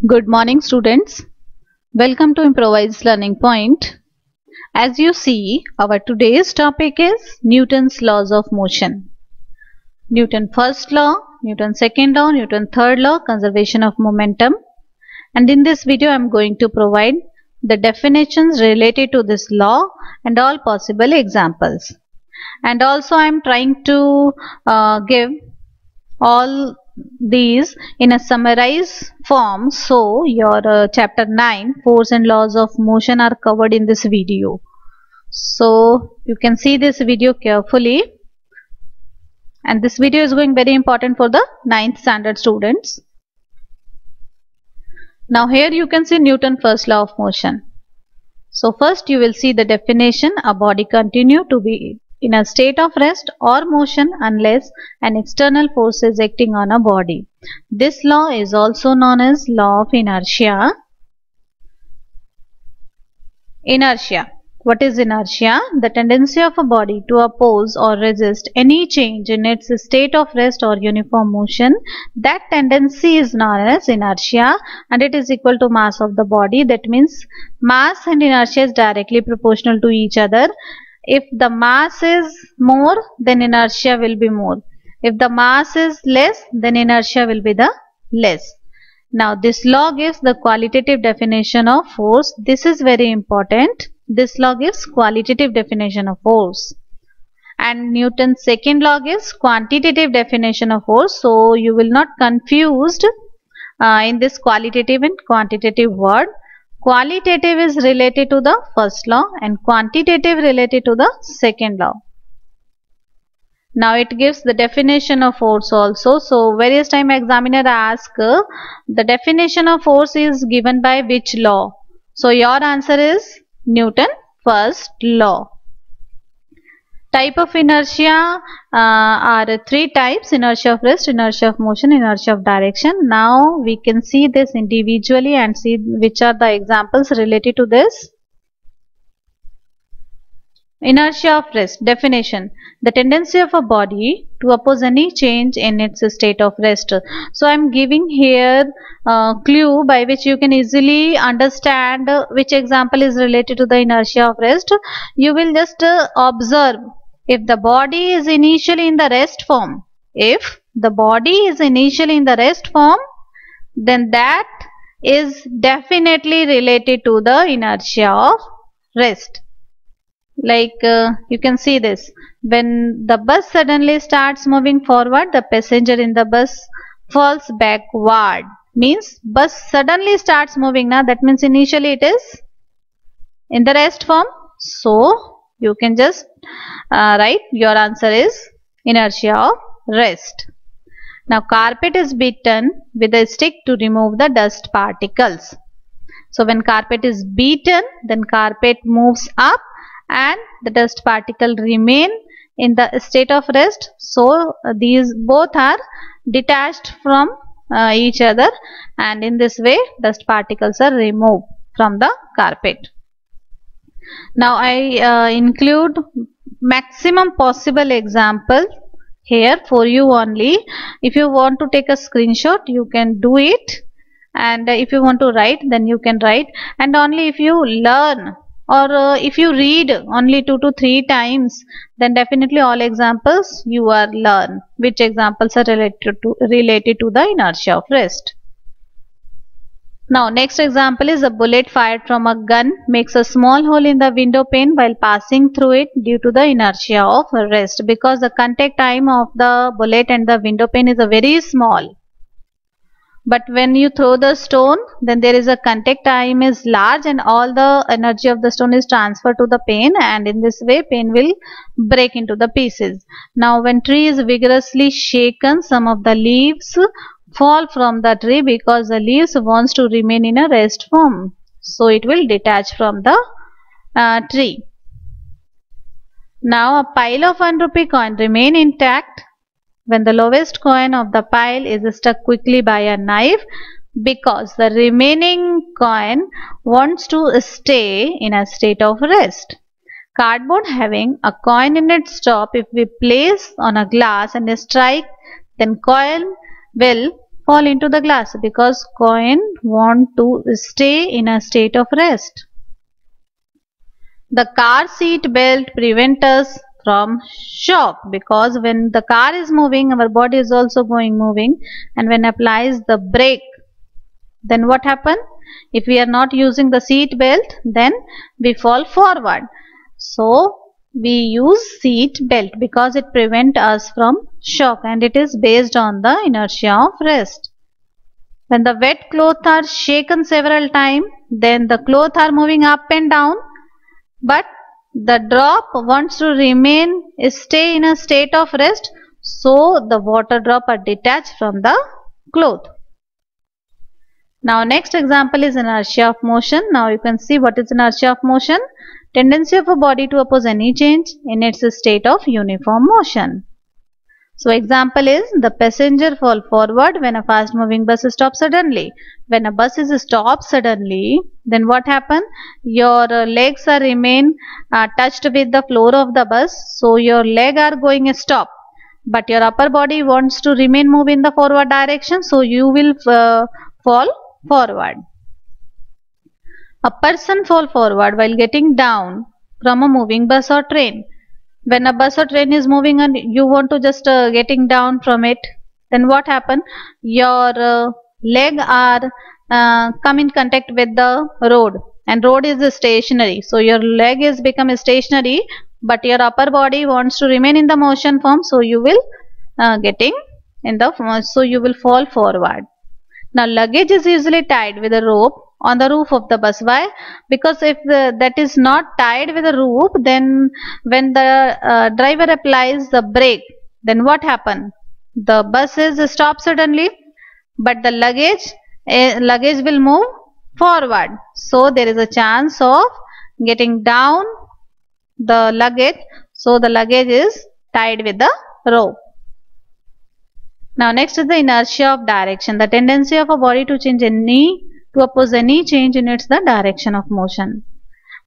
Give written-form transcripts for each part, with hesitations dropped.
Good morning, students. Welcome to Improvised Learning Point. As you see, our today's topic is Newton's laws of motion. Newton's first law, Newton's second law, Newton's third law, conservation of momentum. And in this video, I am going to provide the definitions related to this law and all possible examples. And also, I am trying to give all these in a summarized form, so your chapter 9 force and laws of motion are covered in this video. So you can see this video carefully, and this video is going very important for the 9th standard students. Now here you can see Newton's first law of motion. So first you will see the definition: a body continue to be in a state of rest or motion unless an external force is acting on a body. This law is also known as law of inertia. Inertia. What is inertia? The tendency of a body to oppose or resist any change in its state of rest or uniform motion. That tendency is known as inertia, and it is equal to mass of the body. That means mass and inertia is directly proportional to each other. If the mass is more, then inertia will be more. If the mass is less, then inertia will be the less. Now this law gives the qualitative definition of force. This is very important. This law gives qualitative definition of force. And Newton's second law gives quantitative definition of force. So you will not confused in this qualitative and quantitative word. Qualitative is related to the first law and quantitative related to the second law. Now it gives the definition of force also. So various time examiner ask the definition of force is given by which law? So your answer is Newton's first law. Type of inertia are three types: inertia of rest, inertia of motion, inertia of direction. Now we can see this individually and see which are the examples related to this. Inertia of rest. Definition: the tendency of a body to oppose any change in its state of rest. So I am giving here a clue by which you can easily understand which example is related to the inertia of rest. You will just observe if the body is initially in the rest form. If the body is initially in the rest form, then that is definitely related to the inertia of rest. Like you can see this, when the bus suddenly starts moving forward, the passenger in the bus falls backward. Means bus suddenly starts moving now, that means initially it is in the rest form. So you can just write your answer is inertia of rest. Now carpet is beaten with a stick to remove the dust particles. So when carpet is beaten, then carpet moves up and the dust particle remain in the state of rest. So these both are detached from each other, and in this way dust particles are removed from the carpet. Now I include maximum possible example here for you only. If you want to take a screenshot, you can do it, and if you want to write, then you can write. And only if you learn or if you read only 2 to 3 times, then definitely all examples you are learn which examples are related to the inertia of rest. Now next example is: a bullet fired from a gun makes a small hole in the window pane while passing through it due to the inertia of rest, because the contact time of the bullet and the window pane is a very small. But when you throw the stone, then there is a contact time is large and all the energy of the stone is transferred to the pane, and in this way pane will break into the pieces. Now when tree is vigorously shaken, some of the leaves fall from the tree because the leaves wants to remain in a rest form. So it will detach from the tree. Now a pile of 1 rupee coin remain intact when the lowest coin of the pile is struck quickly by a knife, because the remaining coin wants to stay in a state of rest. Cardboard having a coin in its top, if we place on a glass and strike, then coin will fall into the glass because coin want to stay in a state of rest. The car seat belt prevents us from shock because when the car is moving, our body is also moving, and when applies the brake, then what happen? If we are not using the seat belt, then we fall forward. So we use seat belt because it prevents us from shock, and it is based on the inertia of rest. When the wet clothes are shaken several times, then the clothes are moving up and down, but the drop wants to stay in a state of rest, so the water drop are detached from the cloth. Now next example is inertia of motion. Now you can see what is inertia of motion. Tendency of a body to oppose any change in its state of uniform motion. So example is the passenger fall forward when a fast moving bus stops suddenly. When a bus is stopped suddenly, then what happen? Your legs are remain touched with the floor of the bus, so your leg are going stop, but your upper body wants to remain move in the forward direction, so you will fall forward. A person fall forward while getting down from a moving bus or train. When a bus or train is moving and you want to just getting down from it, then what happen? Your leg are come in contact with the road, and road is stationary, so your leg is become stationary, but your upper body wants to remain in the motion form, so you will getting in the so you will fall forward. Now luggage is usually tied with a rope on the roof of the bus. Why? Because if that is not tied with a rope, then when the driver applies the brake, then what happen? The bus is stopped suddenly, but the luggage will move forward. So there is a chance of getting down the luggage. So the luggage is tied with the rope. Now next is the inertia of direction, the tendency of a body to oppose any change in its the direction of motion.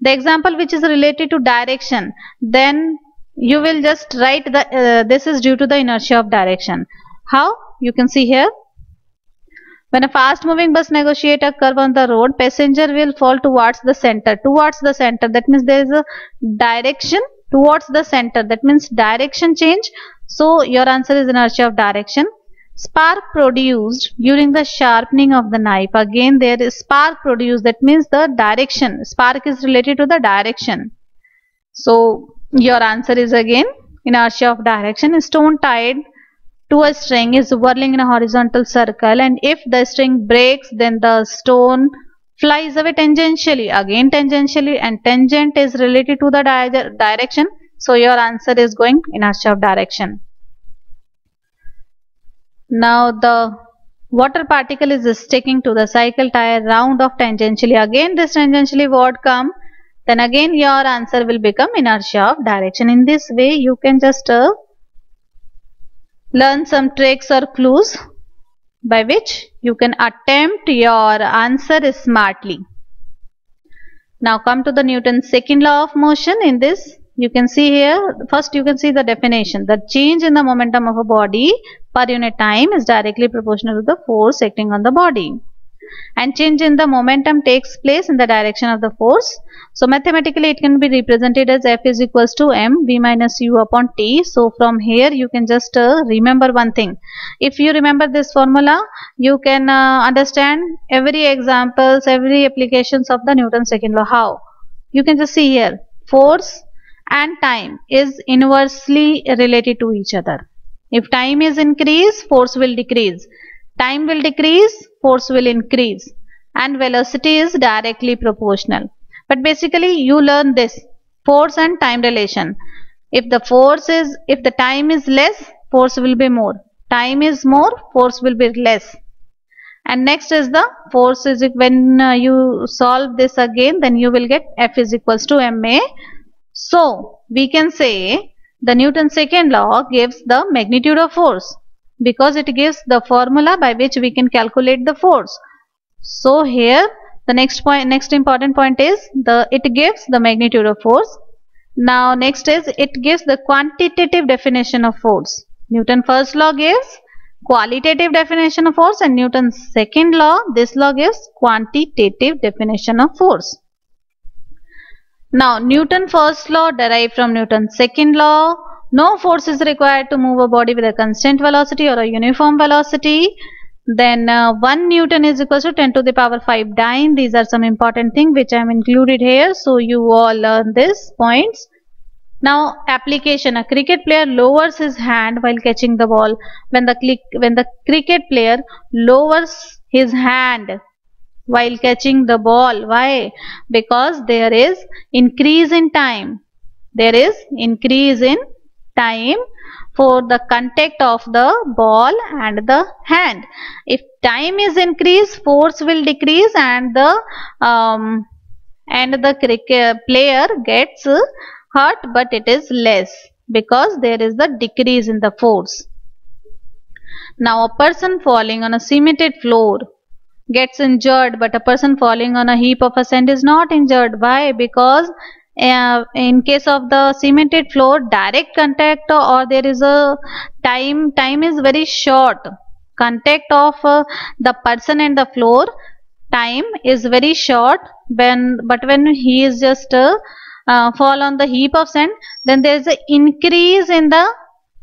The example which is related to direction, then you will just write the this is due to the inertia of direction. How? You can see here. When a fast moving bus negotiates a curve on the road, passenger will fall towards the center. Towards the center, that means there is a direction towards the center. That means direction change. So your answer is inertia of direction. Spark produced during the sharpening of the knife. Again there is spark produced, that means the direction. Spark is related to the direction. So your answer is again inertia of direction. A stone tied to a string is whirling in a horizontal circle, and if the string breaks, then the stone flies away tangentially. Again tangentially, and tangent is related to the direction. So your answer is going inertia of direction. Now the water particle is sticking to the cycle tire round of tangentially. Again this tangentially word come, then again your answer will become inertia of direction. In this way you can just learn some tricks or clues by which you can attempt your answer smartly. Now come to the Newton's second law of motion. In this you can see here, first you can see the definition. The change in the momentum of a body per unit time is directly proportional to the force acting on the body, and change in the momentum takes place in the direction of the force. So mathematically it can be represented as F is equals to mv minus u upon t. So from here you can just remember one thing. If you remember this formula, you can understand every examples, every applications of the Newton's second law. How? You can just see here, force and time is inversely related to each other. If time is increased, force will decrease. Time will decrease, force will increase, and velocity is directly proportional. But basically you learn this force and time relation. If the time is less, force will be more. Time is more, force will be less. And next is the force is when you solve this again, then you will get F is equals to ma. So we can say the Newton's second law gives the magnitude of force, because it gives the formula by which we can calculate the force. So here the next important point is it gives the magnitude of force. Now next is it gives the quantitative definition of force. Newton's first law gives qualitative definition of force, and Newton's second law, this law gives quantitative definition of force. Now, Newton's first law derived from Newton's second law. No force is required to move a body with a constant velocity or a uniform velocity. Then 1 Newton is equal to 10 to the power 5 dyne. These are some important things which I have included here. So, you all learn these points. Now, application. A cricket player lowers his hand while catching the ball. When the cricket player lowers his hand while catching the ball. Why? Because there is increase in time. There is increase in time for the contact of the ball and the hand. If time is increased, force will decrease, and the cricket player gets hurt, but it is less because there is the decrease in the force. Now, a person falling on a cemented floor gets injured, but a person falling on a heap of sand is not injured. Why? Because in case of the cemented floor, direct contact or there is a time is very short. Contact of the person and the floor, time is very short. But when he is just fall on the heap of sand, then there is an increase in the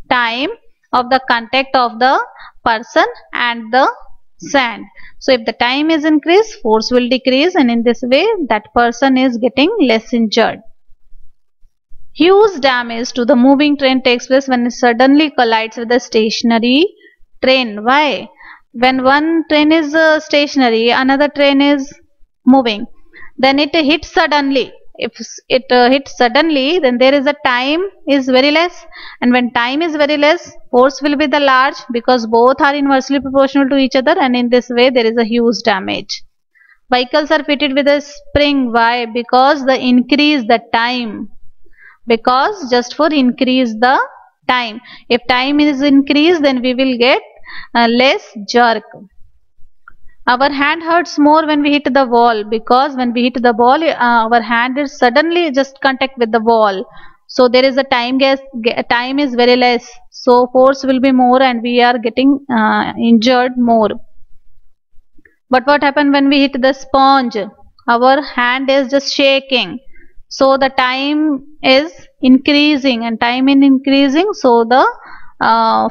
time of the contact of the person and the sand. So if the time is increased, force will decrease, and in this way that person is getting less injured. Huge damage to the moving train takes place when it suddenly collides with a stationary train. Why? When one train is stationary, another train is moving, then it hits suddenly. If it hits suddenly, then there is a time is very less, and when time is very less, force will be the large because both are inversely proportional to each other, and in this way there is a huge damage. Vehicles are fitted with a spring. Why? Because the increase the time. Because just for increase the time. If time is increased, then we will get less jerk. Our hand hurts more when we hit the wall, because when we hit the ball, our hand is suddenly just contact with the wall. So there is a time is very less. So force will be more and we are getting injured more. But what happened when we hit the sponge? Our hand is just shaking. So the time is increasing, and time is increasing, so the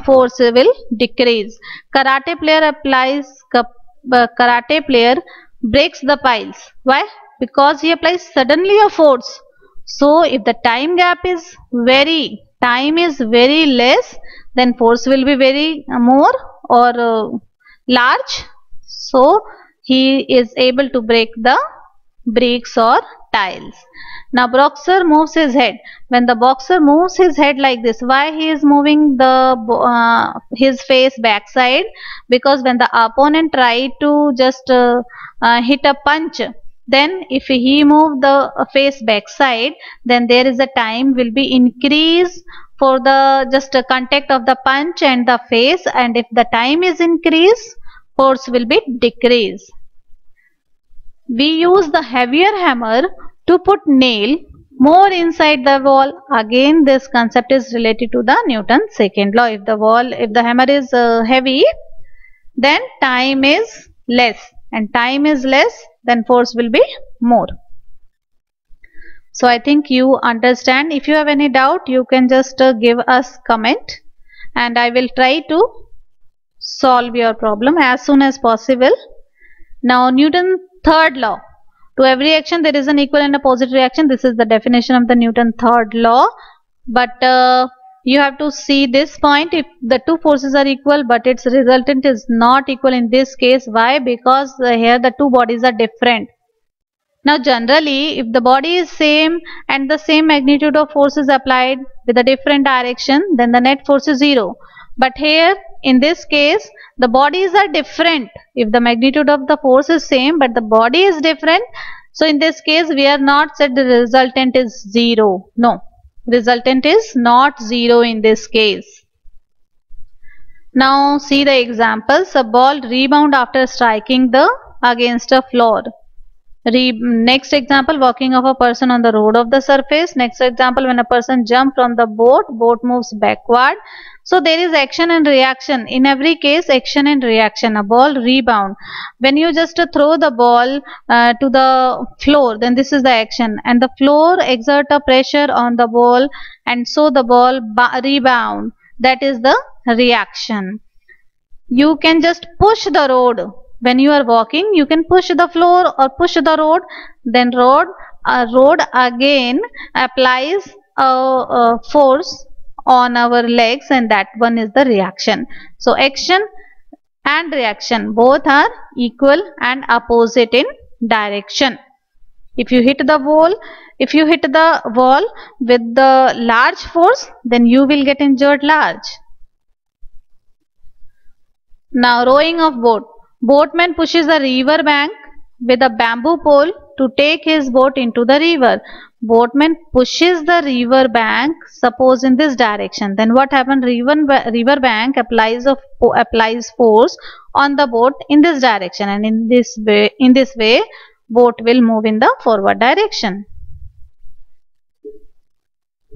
force will decrease. Karate player breaks the piles. Why? Because he applies suddenly a force. So if the time gap is very less, then force will be very more or large. So he is able to break the bricks or tiles. Now boxer moves his head. When the boxer moves his head like this, why he is moving the his face backside? Because when the opponent try to just hit a punch, then if he move the face backside, then there is a time will be increase for the just contact of the punch and the face, and if the time is increased, force will be decreased. We use the heavier hammer to put nail more inside the wall. Again, this concept is related to the Newton's second law. If the hammer is heavy, then time is less, and time is less, then force will be more. So I think you understand. If you have any doubt, you can just give us comment, and I will try to solve your problem as soon as possible. Now Newton's third law. To every action there is an equal and opposite reaction. This is the definition of the Newton's third law. But you have to see this point. If the two forces are equal but its resultant is not equal in this case. Why? Because here the two bodies are different. Now generally, if the body is same and the same magnitude of force is applied with a different direction, then the net force is 0. But here in this case, the bodies are different. If the magnitude of the force is same but the body is different, so in this case we are not said the resultant is 0. No, resultant is not 0 in this case. Now see the examples. A ball rebound after striking against a floor. Next example, walking of a person on the road of the surface. Next example, when a person jumps from the boat moves backward. So there is action and reaction. In every case, action and reaction. A ball rebound. When you just throw the ball to the floor, then this is the action, and the floor exert a pressure on the ball, and so the ball rebound. That is the reaction. You can just push the road. When you are walking, you can push the floor or push the road. Then road again applies a force on our legs, and that one is the reaction. So action and reaction both are equal and opposite in direction. If you hit the wall with the large force, then you will get injured large. Now rowing of boat. Boatman pushes the river bank with a bamboo pole to take his boat into the river. Boatman pushes the river bank, suppose in this direction. Then what happens? River bank applies force on the boat in this direction, and in this way boat will move in the forward direction.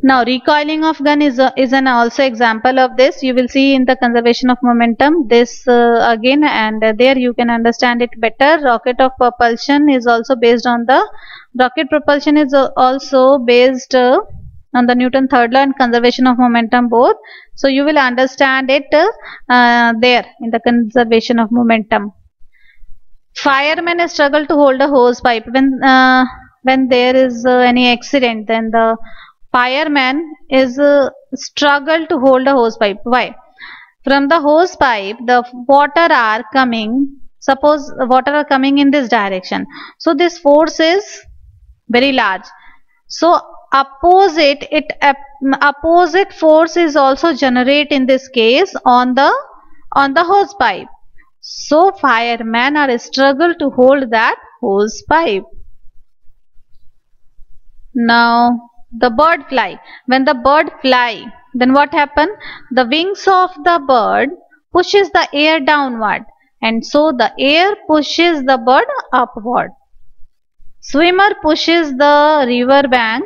Now recoiling of gun is an also example of this. You will see in the conservation of momentum this again, and there you can understand it better. Rocket propulsion is also based on the Newton third law and conservation of momentum both. So you will understand it there in the conservation of momentum. Firemen struggle to hold a hose pipe when there is any accident. Then the fireman is struggle to hold a hose pipe. Why? From the hose pipe, the water are coming. Suppose water are coming in this direction. So this force is very large. So opposite force is also generate in this case on the hose pipe. So firemen are struggle to hold that hose pipe. Now the bird fly. When the bird fly, then what happen? The wings of the bird pushes the air downward, and so the air pushes the bird upward. Swimmer pushes the river bank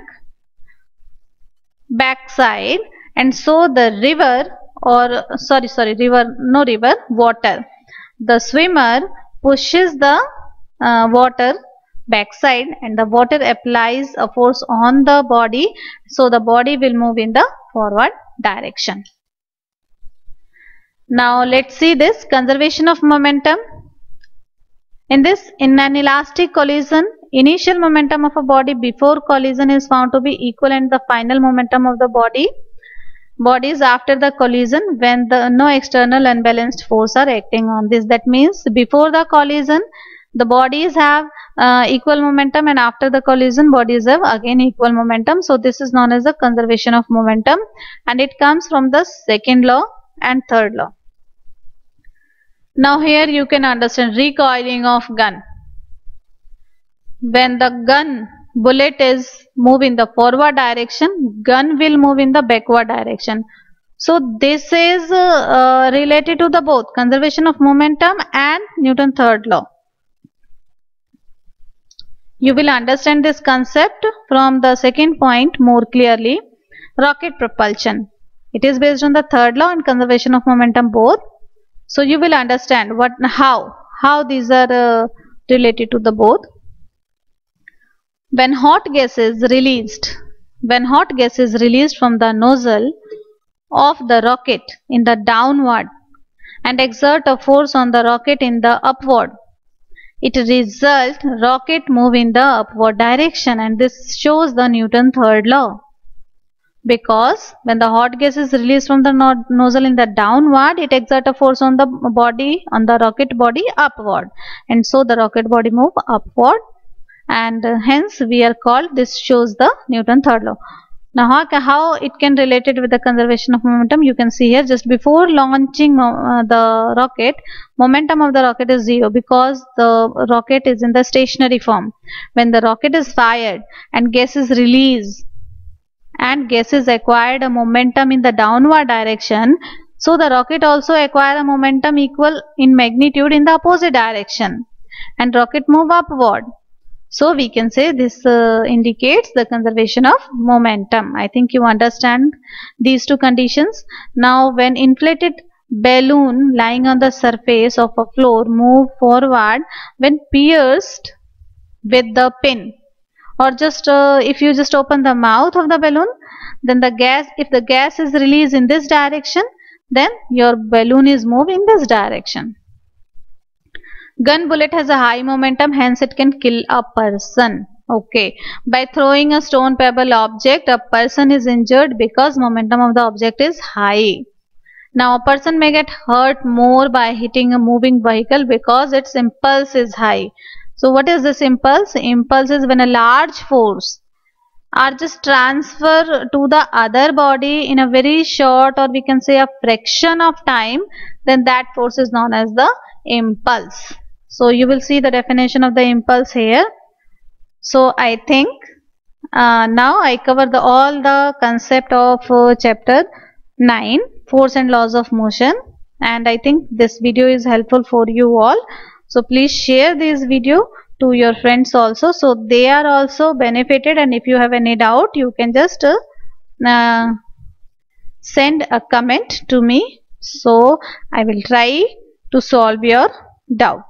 backside, and so the water. The swimmer pushes the water backside, and the water applies a force on the body, so the body will move in the forward direction. Now let's see this conservation of momentum. In an elastic collision, initial momentum of a body before collision is found to be equal, and the final momentum of the bodies after the collision when no external unbalanced force are acting on this. That means before the collision the bodies have equal momentum, and after the collision bodies have again equal momentum. So this is known as the conservation of momentum, and it comes from the second law and third law. Now here you can understand recoiling of gun. When the gun bullet is move in the forward direction, gun will move in the backward direction. So this is related to the both conservation of momentum and Newton third law. You will understand this concept from the second point more clearly. Rocket propulsion. It is based on the third law and conservation of momentum both. So you will understand how these are related to the both. When hot gas is released from the nozzle of the rocket in the downward and exert a force on the rocket in the upward, it results rocket move in the upward direction, and this shows the Newton third law. Because when the hot gas is released from the nozzle in the downward, it exerts a force on the rocket body upward, and so the rocket body move upward, and hence this shows the Newton third law. Now how it can relate it with the conservation of momentum, you can see here. Just before launching the rocket, momentum of the rocket is 0 because the rocket is in the stationary form. When the rocket is fired and gas is released and gases acquired a momentum in the downward direction, so the rocket also acquire a momentum equal in magnitude in the opposite direction, and rocket move upward. So we can say this indicates the conservation of momentum. I think you understand these two conditions. Now when inflated balloon lying on the surface of a floor move forward when pierced with the pin, or just if you just open the mouth of the balloon, then the gas, if the gas is released in this direction, then your balloon is moved in this direction. Gun bullet has a high momentum, hence it can kill a person. Okay, by throwing a stone, pebble object, a person is injured because momentum of the object is high. Now a person may get hurt more by hitting a moving vehicle because its impulse is high. So what is this impulse? Impulse is when a large force are just transfer to the other body in a very short, or we can say a fraction of time, then that force is known as the impulse. So you will see the definition of the impulse here. So I think now I cover all the concept of chapter 9, force and laws of motion, and I think this video is helpful for you all. So please share this video to your friends also, so they are also benefited, and if you have any doubt you can just send a comment to me, so I will try to solve your doubt.